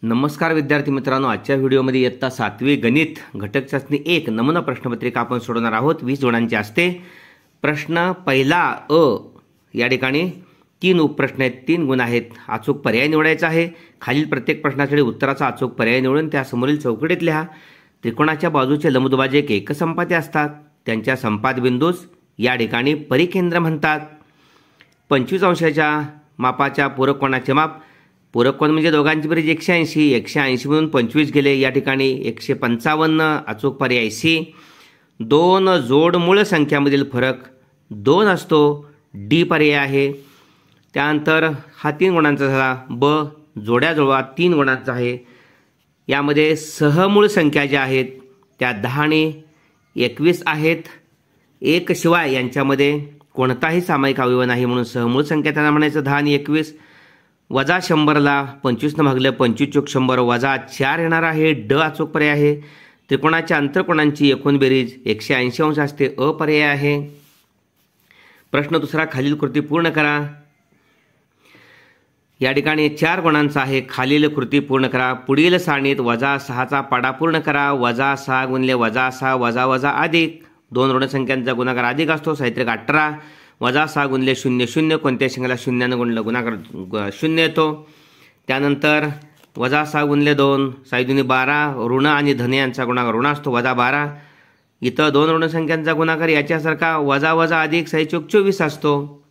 नमस्कार विद्यार्थी मित्रांनो, आजच्या व्हिडिओमध्ये इयत्ता 7वी गणित घटक चाचणी 1 नमुना प्रश्नपत्रिका आपण सोडवणार आहोत. 20 जोडांची असते. प्रश्न पहिला अ या ठिकाणी 3 उपप्रश्न आहेत, 3 गुण आहेत. अचूक पर्याय निवडायचा आहे. खालील प्रत्येक प्रश्नासाठी उत्तराचा अचूक पर्याय निवडून त्या समोरील चौकटीत लिहा. त्रिकोणाच्या बाजूचे लंबदुभाजक एकसंपाती असतात. त्यांच्या संपात बिंदूस या ठिकाणी परिकेंद्र म्हणतात. 25 अंशाच्या मापाच्या पूरक कोणाचे माप, पूरक कोण म्हणजे दोघांची बेरीज 180, 180 म्हणून 25 गेले. या ठिकाणी 155 अचूक पर्याय सी. 2 जोड मूळ संख्यामधील फरक 2 असतो, डी पर्याय आहे. त्यानंतर हा 3 गुणांचा झाला. ब जोड्या जुळवा 3 गुणांचा आहे. यामध्ये सहमूळ संख्या ज्या आहेत त्या 10 आणि 21 आहेत. एक शिवाय यांच्यामध्ये कोणताही सामायिक अवयव नाही म्हणून सहमूळ संख्या त्यांना म्हणायचं 10 आणि 21. वजा 100ला 25 भागलं 25 चोक 100 वजा 4 येणार आहे. ड अचूक पर्याय आहे. त्रिकोणाच्या आंतरकोणांची एकूण बेरीज 180 अंश असते, अ पर्याय आहे. प्रश्न दुसरा, खालील कृती पूर्ण करा. या ठिकाणी 4 गुणांचा आहे. खालील कृती पूर्ण करा. पुढील सारणीत वजा 6चा पाडा पूर्ण करा. वजा 6 गुणिले वजा 6 वजा वजा अधिक 2 ऋण संख्यांचा गुणाकार अधिक असतो, साहित्रिक 18. वजा 6 गुणिले 0 0, कोणत्या संख्येला 0 गुणलं गुणाकार 0 येतो. त्यानंतर वजा 6 गुणिले 2 साईदुनी 12, ऋण आणि धन यांचा गुणाकार ऋण असतो, वजा 12. इथं 2 ऋण संख्यांचा गुणाकार याच्यासारखा वजा वजा अधिक साईचोक 24 असतो.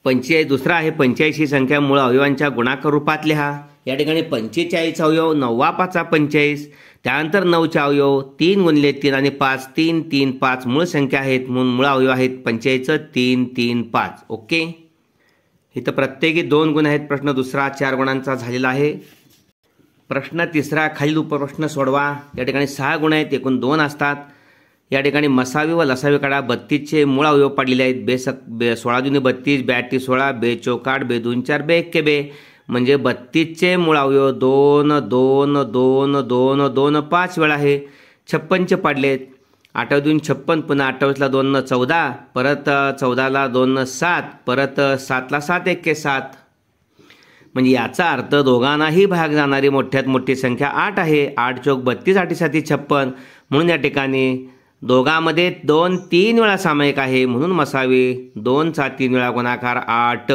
45 दुसरा आहे. 85 ही संख्या मूळ अवयवांच्या गुणाकार रूपात लिहा. या ठिकाणी 45 अवयव 9 5 45. त्यानंतर 9चे अवयव 3 गुणिले 3 आणि 5 3 3 5 मूळ संख्या आहेत म्हणून मूळ अवयव आहेत 45 3 3 5. ओके, इथं प्रत्येकी 2 गुण आहेत. प्रश्न दुसरा 4 गुणांचा झालेला आहे. प्रश्न तिसरा, खालील उपप्रश्न सोडवा. या ठिकाणी 6 गुण आहेत, एकूण 2 असतात. या ठिकाणी मसावी व लसावी काढा. 32चे मूळ अवयव पाडलेले आहेत. 16 दुनी 32, 82 16, 2 चौक 8, 2 2 4, 2 1 2, म्हणजे 32चे मूळ अवयव 2 2 2 2 2 5 वेळा आहे. 56चे पाडलेत. 8 2 56, पुन्हा 28ला 2 14, परत 14ला 2 7, परत 7ला 7 1 7. म्हणजे याचा अर्थ दोघांनाही भाग जाणारी मोठ्यात मोठी संख्या 8 आहे. 8 चौक 32, 8 7 56, म्हणून या ठिकाणी दोघांमध्ये 2 3 वेळा सामायिक आहे म्हणून मसावी 2चा 3 वेळा गुणाकार 8.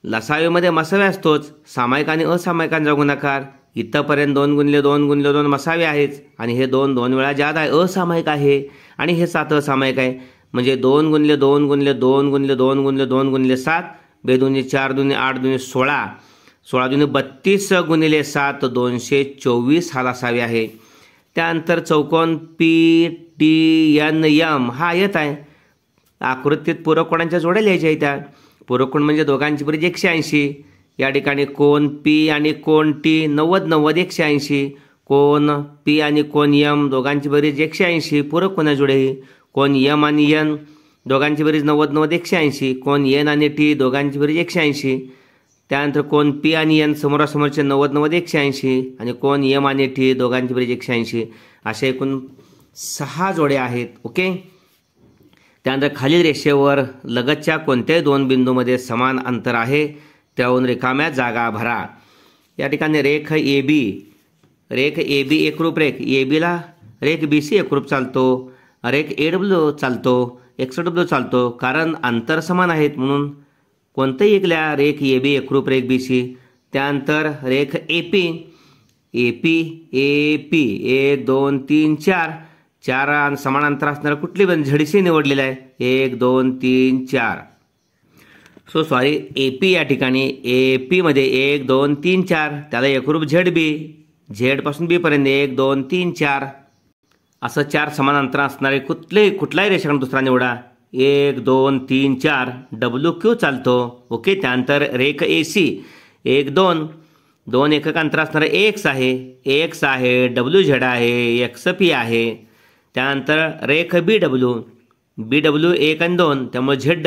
लसावीमध्ये मसावी असतोच, सामायिक आणि असामायिकांचा गुणाकार. इथंपर्यंत 2 गुणिले 2 गुणिले 2 मसावी आहेच आणि हे 2 2 वेळा जादा आहे, असामायिक आहे. आणि हे 7 असामायिक आहे, म्हणजे 2 गुणिले 2 गुणिले 2 गुणिले 2 गुणिले 2 गुणिले 7, 2 दुनी 4 दुनी 8 दुनी 16, 16 दुनी 32 गुणिले 7 224 हा लसावी आहे. त्यानंतर चौकोन पी टी एन एम हा येत आहे. आकृतीत पूरक कोणाच्या जोड्या लिहायच्या आहेत. त्या पूरक कोण म्हणजे दोघांची बेरीज 180. या ठिकाणी कोण पी आणि कोण टी 90 90 180. कोण पी आणि कोण एम दोघांची बेरीज 180. पूरक कोणा जोडे कोण एम आणि एन दोघांची बेरीज 90 90 180. कोण एन आणि टी दोघांची बेरीज 180. त्यानंतर कोण पी आणि एन समोरासमोरचे 90 90 180 आणि कोण एम आणि टी दोघांची बेरीज 180. अशा एकूण 6 जोड्या आहेत. ओके, त्यानंतर खालील रेषेवर लगतच्या कोणत्याही 2 बिंदूमध्ये समान अंतर आहे त्यावरून रिकाम्या जागा भरा. या ठिकाणी रेख ए बी एकरूप रेख ए बीला रेख बी सी एकरूप चालतो, रेख ए डब्ल्यू चालतो, एक्स डब्ल्यू चालतो, कारण अंतर समान आहेत म्हणून कोणत्याही एकल्या रेख ए बी एकरूप रेख बी सी. त्यानंतर रेख ए पी 1 2 3 4 समान अंतर असणारा कुठली पण झडसी निवडलेला आहे. 1 2 3 4. सो सॉरी, ए पी या ठिकाणी ए पीमध्ये 1 2 3 4 त्याला एकरूप झेड बी, झेड पासून बी पर्यंत 1 2 3 4 असं 4 समान अंतर असणारे कुठलाही रेषाखंड दुसरा निवडा. 1 2 3 4 डब्ल्यू क्यू चालतो. ओके, त्यानंतर रेख ए सी 1 2 2 एकक अंतर असणारे एक्स आहे, डब्ल्यू झेड आहे, एक्स पी आहे. त्यानंतर रेख बी डब्ल्यू 1 आणि 2 त्यामुळे झेड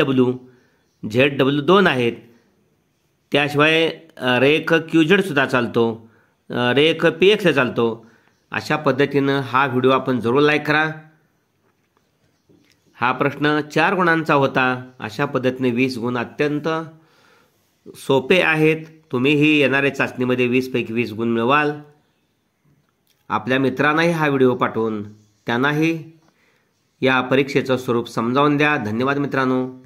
डब्ल्यू 2 आहेत. त्याशिवाय रेख क्यू झेड सुद्धा चालतो, रेख पी एक्स चालतो. अशा पद्धतीनं हा व्हिडिओ आपण जरूर लाईक करा. हा प्रश्न 4 गुणांचा होता. अशा पद्धतीने 20 गुण अत्यंत सोपे आहेत. तुम्हीही येणाऱ्या चाचणीमध्ये 20 पैकी 20 गुण मिळवाल. आपल्या मित्रांनाही हा व्हिडिओ पाठवून त्यांनाही या परीक्षेचं स्वरूप समजावून द्या. धन्यवाद मित्रांनो.